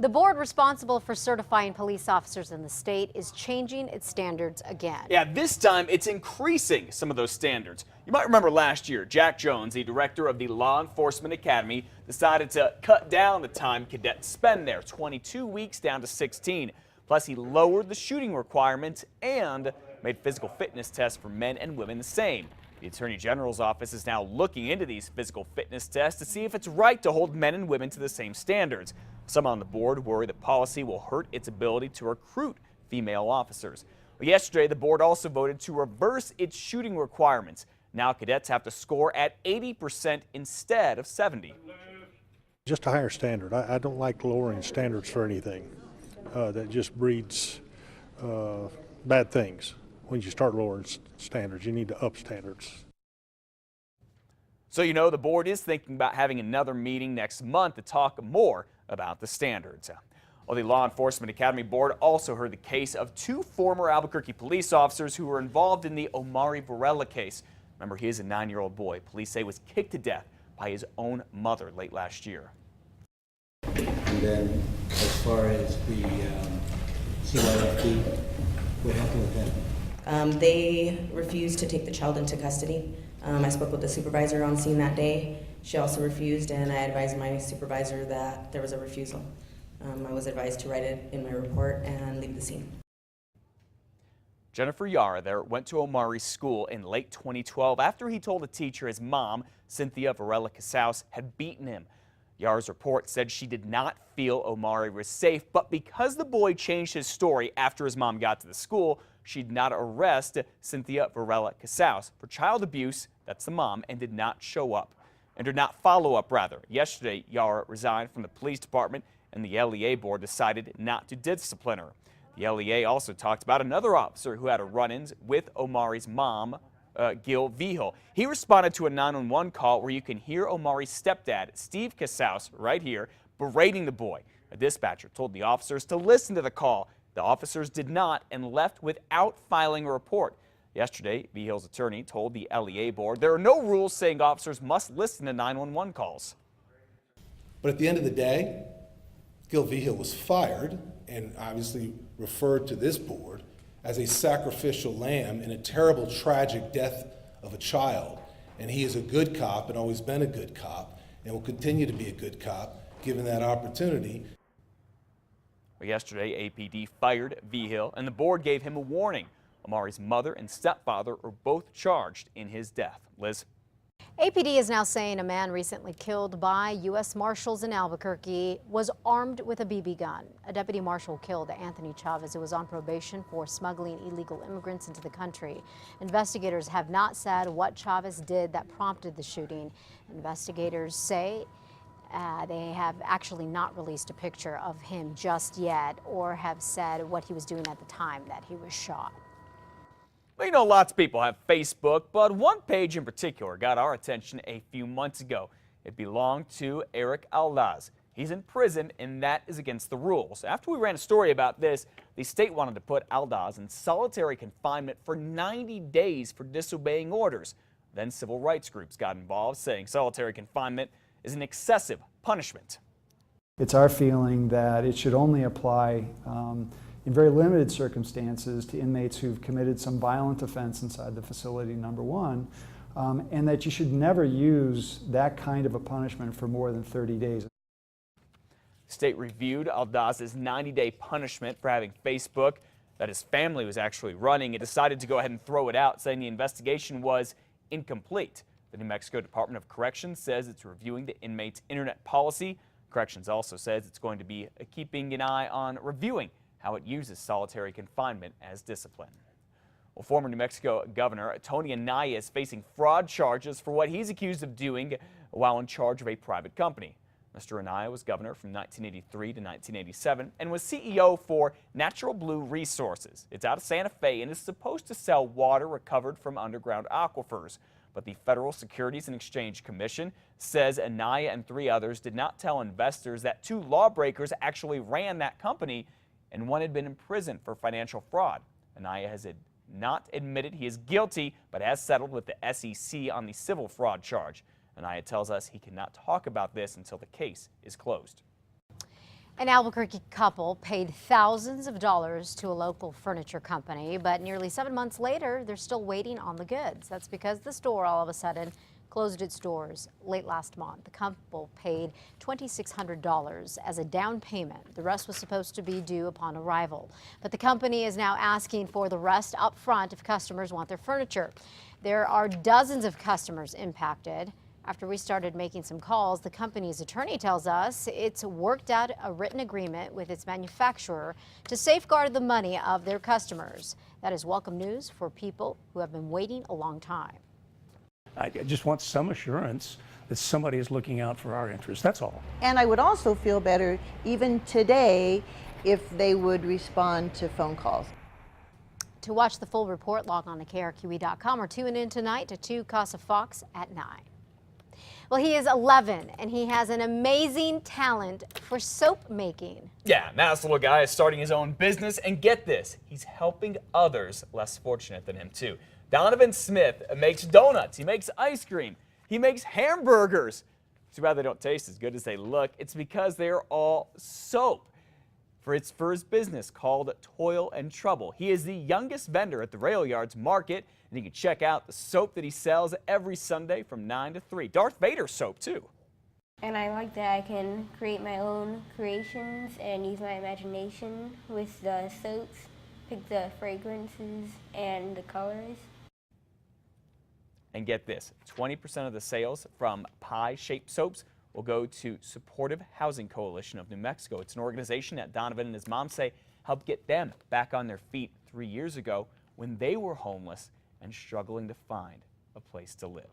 The board responsible for certifying police officers in the state is changing its standards again. Yeah, this time it's increasing some of those standards. You might remember last year, Jack Jones, the director of the Law Enforcement Academy, decided to cut down the time cadets spend there, 22 weeks down to 16. Plus, he lowered the shooting requirements and made physical fitness tests for men and women the same. The Attorney General's office is now looking into these physical fitness tests to see if it's right to hold men and women to the same standards. Some on the board worry the policy will hurt its ability to recruit female officers. Well, yesterday, the board also voted to reverse its shooting requirements. Now cadets have to score at 80% instead of 70. Just a higher standard. I don't like lowering standards for anything. That just breeds bad things. When you start lowering standards, you need to up standards. So you know the board is thinking about having another meeting next month to talk more about the standards. Well, the Law Enforcement Academy Board also heard the case of two former Albuquerque police officers who were involved in the Omari Vega case. Remember, he is a 9-year-old boy police say was kicked to death by his own mother late last year. And then as far as the CYFD, what happened with them? They refused to take the child into custody. I spoke with the supervisor on scene that day. She also refused, and I advised my supervisor that there was a refusal. I was advised to write it in my report and leave the scene. Jennifer Yara there went to Omari's school in late 2012 after he told a teacher his mom, Cynthia Varela Casaus, had beaten him. Yara's report said she did not feel Omari was safe, but because the boy changed his story after his mom got to the school, she did not arrest Cynthia Varela Casaus for child abuse, that's the mom, and did not follow up rather. Yesterday, Yara resigned from the police department and the LEA board decided not to discipline her. The LEA also talked about another officer who had a run-ins with Omari's mom, Gil Vigil. He responded to a 911 call where you can hear Omari's stepdad, Steve Casaus, right here, berating the boy. A dispatcher told the officers to listen to the call. The officers did not and left without filing a report. Yesterday, Vigil's attorney told the LEA board there are no rules saying officers must listen to 911 calls. But at the end of the day, Gil Vigil was fired and obviously referred to this board as a sacrificial lamb in a terrible, tragic death of a child. And he is a good cop and always been a good cop and will continue to be a good cop given that opportunity. Well, yesterday, APD fired Vigil and the board gave him a warning. Omari's mother and stepfather are both charged in his death. Liz? APD is now saying a man recently killed by U.S. Marshals in Albuquerque was armed with a BB gun. A deputy marshal killed Anthony Chavez, who was on probation for smuggling illegal immigrants into the country. Investigators have not said what Chavez did that prompted the shooting. Investigators say they have actually not released a picture of him just yet or have said what he was doing at the time that he was shot. Well, you know, lots of people have Facebook, but one page in particular got our attention a few months ago. It belonged to Eric Aldaz. He's in prison, and that is against the rules. After we ran a story about this, the state wanted to put Aldaz in solitary confinement for 90 days for disobeying orders. Then civil rights groups got involved, saying solitary confinement is an excessive punishment. It's our feeling that it should only apply in very limited circumstances to inmates who've committed some violent offense inside the facility, number one, and that you should never use that kind of a punishment for more than 30 days. State reviewed Aldaz's 90-day punishment for having Facebook that his family was actually running. It decided to go ahead and throw it out, saying the investigation was incomplete. The New Mexico Department of Corrections says it's reviewing the inmate's internet policy. Corrections also says it's going to be keeping an eye on reviewing how it uses solitary confinement as discipline. Well, former New Mexico Governor Tony Anaya is facing fraud charges for what he's accused of doing while in charge of a private company. Mr. Anaya was governor from 1983 to 1987 and was CEO for Natural Blue Resources. It's out of Santa Fe and is supposed to sell water recovered from underground aquifers. But the Federal Securities and Exchange Commission says Anaya and 3 others did not tell investors that 2 lawbreakers actually ran that company and one had been imprisoned for financial fraud. Anaya has not admitted he is guilty, but has settled with the SEC on the civil fraud charge. Anaya tells us he cannot talk about this until the case is closed. An Albuquerque couple paid thousands of dollars to a local furniture company, but nearly 7 months later, they're still waiting on the goods. That's because the store all of a sudden closed its doors late last month. The couple paid $2,600 as a down payment. The rest was supposed to be due upon arrival. But the company is now asking for the rest up front if customers want their furniture. There are dozens of customers impacted. After we started making some calls, the company's attorney tells us it's worked out a written agreement with its manufacturer to safeguard the money of their customers. That is welcome news for people who have been waiting a long time. I just want some assurance that somebody is looking out for our interests, that's all. And I would also feel better even today if they would respond to phone calls. To watch the full report, log on to KRQE.com or tune in tonight to 2 Casa Fox at 9. Well, he is 11 and he has an amazing talent for soap making. Yeah, now this little guy is starting his own business, and get this, he's helping others less fortunate than him too. Donovan Smith makes donuts, he makes ice cream, he makes hamburgers. Too bad they don't taste as good as they look. It's because they're all soap. It's for his business called Toil and Trouble. He is the youngest vendor at the Rail Yards Market, and you can check out the soap that he sells every Sunday from 9 to 3. Darth Vader soap, too. And I like that I can create my own creations and use my imagination with the soaps, pick the fragrances and the colors. And get this, 20% of the sales from pie-shaped soaps will go to Supportive Housing Coalition of New Mexico. It's an organization that Donovan and his mom say helped get them back on their feet 3 years ago when they were homeless and struggling to find a place to live.